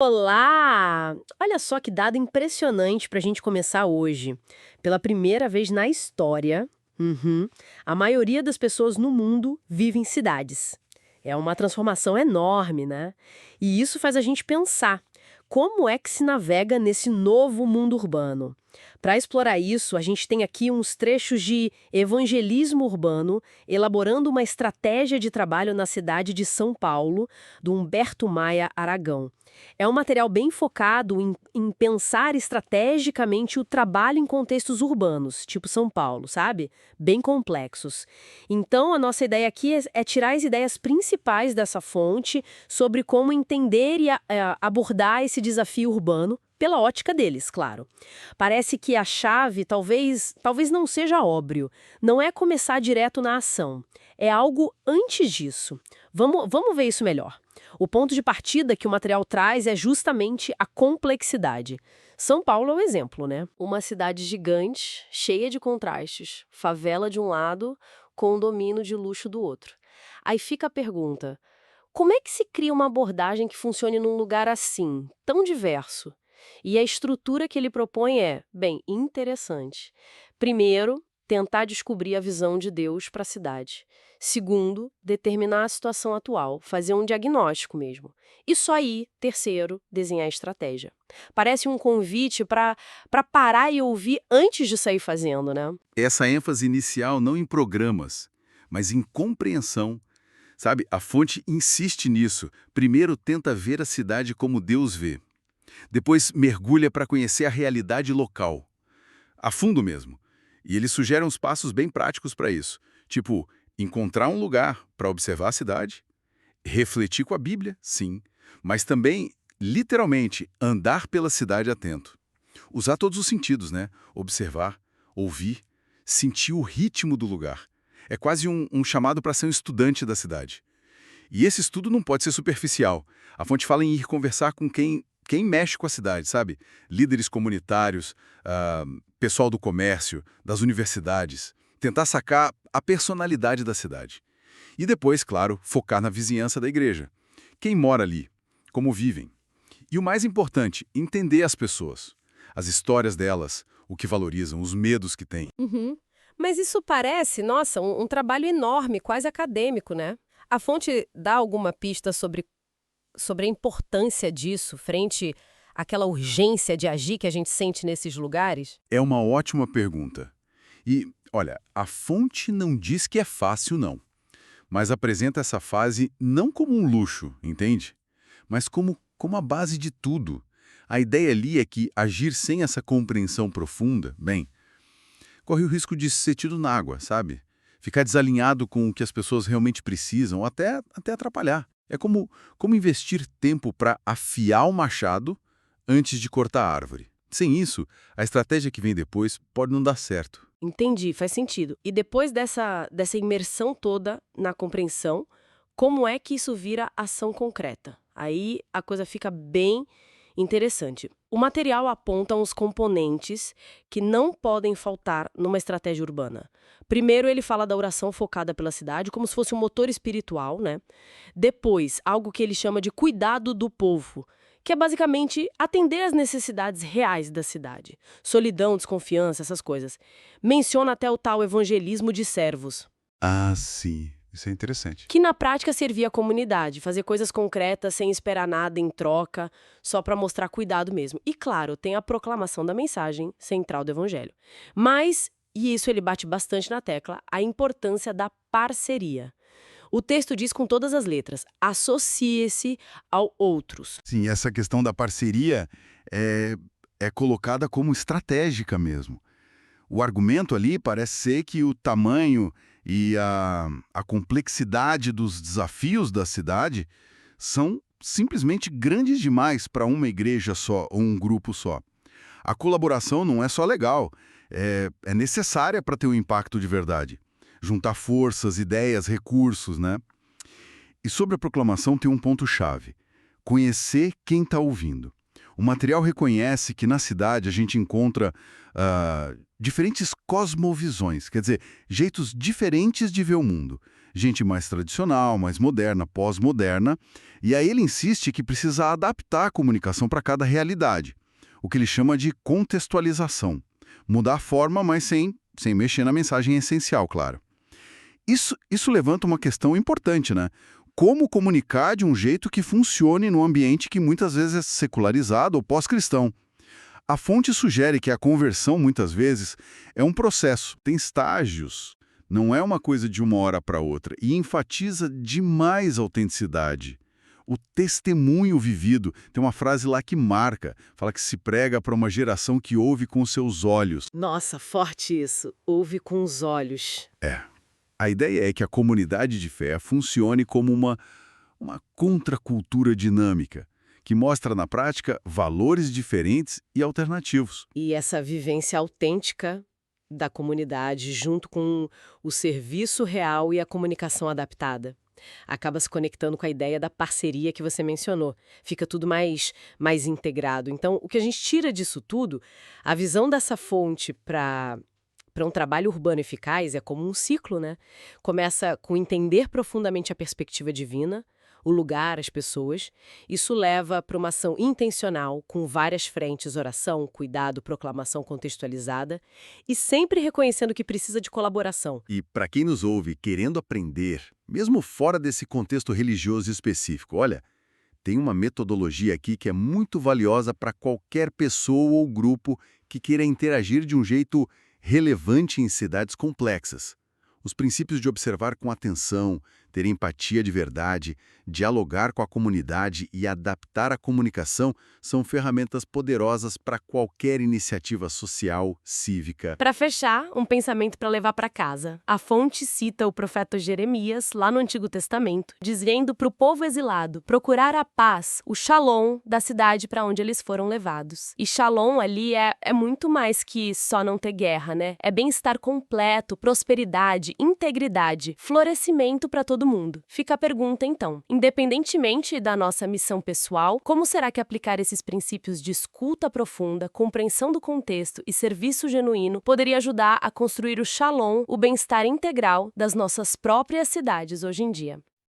Olá! Olha só que dado impressionante para a gente começar hoje. Pela primeira vez na história, a maioria das pessoas no mundo vive em cidades. É uma transformação enorme, né? E isso faz a gente pensar como é que se navega nesse novo mundo urbano. Para explorar isso, a gente tem aqui uns trechos de evangelismo urbano, elaborando uma estratégia de trabalho na cidade de São Paulo, do Humberto Maia Aragão. É um material bem focado em pensar estrategicamente o trabalho em contextos urbanos, tipo São Paulo, sabe? Bem complexos. Então, a nossa ideia aqui é tirar as ideias principais dessa fonte sobre como entender e abordar esse desafio urbano, pela ótica deles, claro. Parece que a chave talvez não seja óbvio, não é começar direto na ação, é algo antes disso. Vamos ver isso melhor. O ponto de partida que o material traz é justamente a complexidade. São Paulo é o exemplo, né? Uma cidade gigante, cheia de contrastes, favela de um lado, condomínio de luxo do outro. Aí fica a pergunta: como é que se cria uma abordagem que funcione num lugar assim, tão diverso? E a estrutura que ele propõe é, bem, interessante. Primeiro, tentar descobrir a visão de Deus para a cidade. Segundo, determinar a situação atual, fazer um diagnóstico mesmo. E só aí, terceiro, desenhar a estratégia. Parece um convite para parar e ouvir antes de sair fazendo, né? Essa ênfase inicial não em programas, mas em compreensão. Sabe, a fonte insiste nisso. Primeiro tenta ver a cidade como Deus vê. Depois mergulha para conhecer a realidade local, a fundo mesmo. E ele sugere uns passos bem práticos para isso. Tipo, encontrar um lugar para observar a cidade, refletir com a Bíblia, sim, mas também, literalmente, andar pela cidade atento. Usar todos os sentidos, né? Observar, ouvir, sentir o ritmo do lugar. É quase um chamado para ser um estudante da cidade. E esse estudo não pode ser superficial. A fonte fala em ir conversar com quem mexe com a cidade, sabe? Líderes comunitários, pessoal do comércio, das universidades. Tentar sacar a personalidade da cidade. E depois, claro, focar na vizinhança da igreja. Quem mora ali? Como vivem? E o mais importante, entender as pessoas. As histórias delas, o que valorizam, os medos que têm. Uhum. Mas isso parece, nossa, um trabalho enorme, quase acadêmico, né? A fonte dá alguma pista sobre a importância disso frente àquela urgência de agir que a gente sente nesses lugares? É uma ótima pergunta. E, olha, a fonte não diz que é fácil, não. Mas apresenta essa fase não como um luxo, entende? Mas como a base de tudo. A ideia ali é que agir sem essa compreensão profunda, bem, corre o risco de ser tido na água, sabe? Ficar desalinhado com o que as pessoas realmente precisam, ou até atrapalhar. É como investir tempo para afiar o machado antes de cortar a árvore. Sem isso, a estratégia que vem depois pode não dar certo. Entendi, faz sentido. E depois dessa imersão toda na compreensão, como é que isso vira ação concreta? Aí a coisa fica bem interessante. O material aponta uns componentes que não podem faltar numa estratégia urbana. Primeiro, ele fala da oração focada pela cidade, como se fosse um motor espiritual, né? Depois, algo que ele chama de cuidado do povo, que é basicamente atender às necessidades reais da cidade. Solidão, desconfiança, essas coisas. Menciona até o tal evangelismo de servos, Ah, sim. Isso é interessante. que na prática servia à comunidade, fazer coisas concretas sem esperar nada em troca, só para mostrar cuidado mesmo. E claro, tem a proclamação da mensagem central do evangelho. Mas, e isso ele bate bastante na tecla, a importância da parceria. O texto diz com todas as letras: associe-se ao outros. Sim, essa questão da parceria é, é colocada como estratégica mesmo. O argumento ali parece ser que o tamanho e a complexidade dos desafios da cidade são simplesmente grandes demais para uma igreja só ou um grupo só. A colaboração não é só legal, é necessária para ter um impacto de verdade. Juntar forças, ideias, recursos, né? E sobre a proclamação tem um ponto-chave: conhecer quem está ouvindo. O material reconhece que na cidade a gente encontra diferentes cosmovisões, quer dizer, jeitos diferentes de ver o mundo. gente mais tradicional, mais moderna, pós-moderna, e aí ele insiste que precisa adaptar a comunicação para cada realidade, o que ele chama de contextualização. Mudar a forma, mas sem mexer na mensagem essencial, claro. Isso levanta uma questão importante, né? Como comunicar de um jeito que funcione num ambiente que muitas vezes é secularizado ou pós-cristão? A fonte sugere que a conversão, muitas vezes, é um processo, tem estágios, não é uma coisa de uma hora para outra, e enfatiza demais a autenticidade. O testemunho vivido, tem uma frase lá que marca, fala que se prega para uma geração que ouve com seus olhos. Nossa, forte isso. Ouve com os olhos. A ideia é que a comunidade de fé funcione como uma contracultura dinâmica, que mostra na prática valores diferentes e alternativos. E essa vivência autêntica da comunidade, junto com o serviço real e a comunicação adaptada, acaba se conectando com a ideia da parceria que você mencionou. Fica tudo mais integrado. Então, o que a gente tira disso tudo, a visão dessa fonte para um trabalho urbano eficaz é como um ciclo, né? Começa com entender profundamente a perspectiva divina, o lugar, as pessoas. Isso leva para uma ação intencional, com várias frentes, oração, cuidado, proclamação contextualizada, e sempre reconhecendo que precisa de colaboração. E para quem nos ouve querendo aprender, mesmo fora desse contexto religioso específico, olha, tem uma metodologia aqui que é muito valiosa para qualquer pessoa ou grupo que queira interagir de um jeito relevante em cidades complexas. Os princípios de observar com atenção, ter empatia de verdade, dialogar com a comunidade e adaptar a comunicação são ferramentas poderosas para qualquer iniciativa social, cívica. Para fechar, um pensamento para levar para casa. A fonte cita o profeta Jeremias, lá no Antigo Testamento, dizendo para o povo exilado procurar a paz, o shalom da cidade para onde eles foram levados. E shalom ali é muito mais que só não ter guerra, né? É bem-estar completo, prosperidade, integridade, florescimento para todo mundo. Fica a pergunta, então. Independentemente da nossa missão pessoal, como será que aplicar esses princípios de escuta profunda, compreensão do contexto e serviço genuíno poderia ajudar a construir o shalom, o bem-estar integral das nossas próprias cidades hoje em dia?